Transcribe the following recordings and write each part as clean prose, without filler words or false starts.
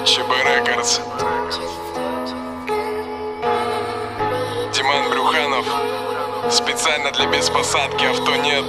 ЧБ Рекордс. Диман Брюханов. Специально для беспосадки авто нет.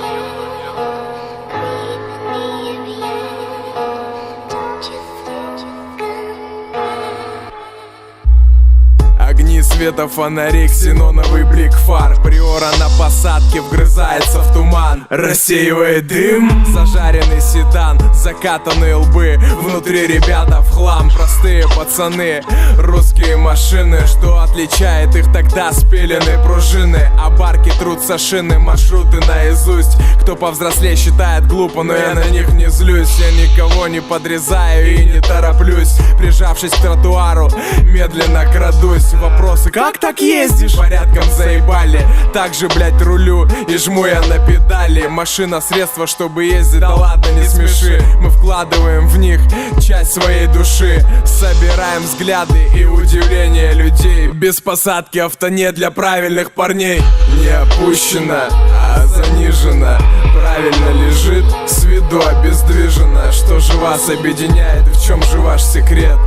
Огни света, фонари, ксеноновый блик фар. Приора на посадке вгрызается в туман, рассеивает дым. Зажаренный седан, закатанные лбы. Внутри ребята в хлам, простые пацаны. Русские машины, что отличает их тогда? Спиленные пружины, а барки трутся шины. Маршруты наизусть. Кто повзрослее считает глупо, но я на них не злюсь. Я никого не подрезаю и не тороплюсь. Прижавшись к тротуару, медленно крадусь. Вопросы: как так ездишь? Порядком заебали. Так же, блять, рулю и жму я на педали. Машина — средство, чтобы ездить, да ладно, не смеши. Мы вкладываем в них часть своей души. Собираем взгляды и удивление людей. Без посадки авто нет для правильных парней. Не опущено, а занижено. Правильно лежит, с виду обездвижено. Что же вас объединяет, в чем же ваш секрет?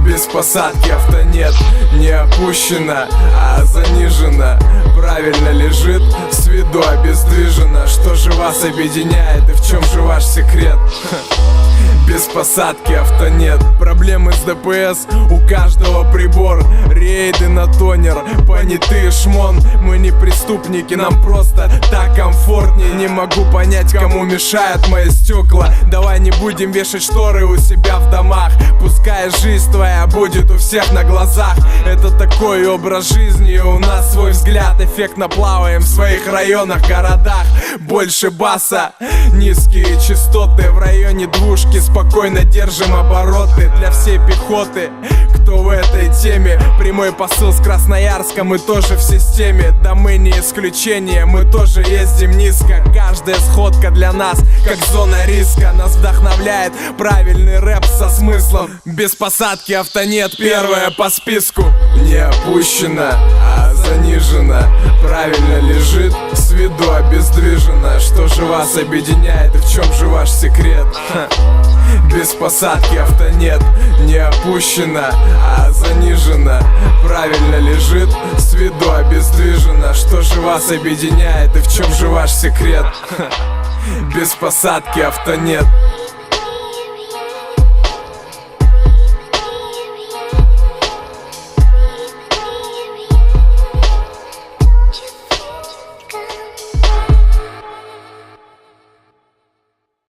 Без посадки авто нет. Не опущено, а занижено. Правильно лежит, с виду обездвижено. Что же вас объединяет и в чем же ваш секрет? Без посадки авто нет. Проблемы с ДПС, у каждого прибор. Рейды на тонер, понятые шмон. Мы не преступники, нам просто так комфортнее. Не могу понять, кому мешают мои стекла. Давай не будем вешать шторы у себя в домах. Пускай жизнь твоя будет у всех на глазах. Это такой образ жизни, и у нас свой взгляд. Эффектно плаваем в своих районах, городах. Больше баса, низкие частоты. В районе двушки спокойно держим обороты. Для всей пехоты, кто в этой теме. Прямой посыл с Красноярска, мы тоже в системе. Да мы не исключение, мы тоже ездим низко. Каждая сходка для нас как зона риска. Нас вдохновляет правильный рэп со смыслом. Без посадки авто нет, первое по списку. Не опущено, а занижено. Правильно лежит, с виду обездвижено. Что же вас объединяет и в чем же ваш секрет? Без посадки авто нет. Не опущено, а занижено. Правильно лежит, с виду обездвижено. Что же вас объединяет и в чем же ваш секрет? Без посадки авто нет.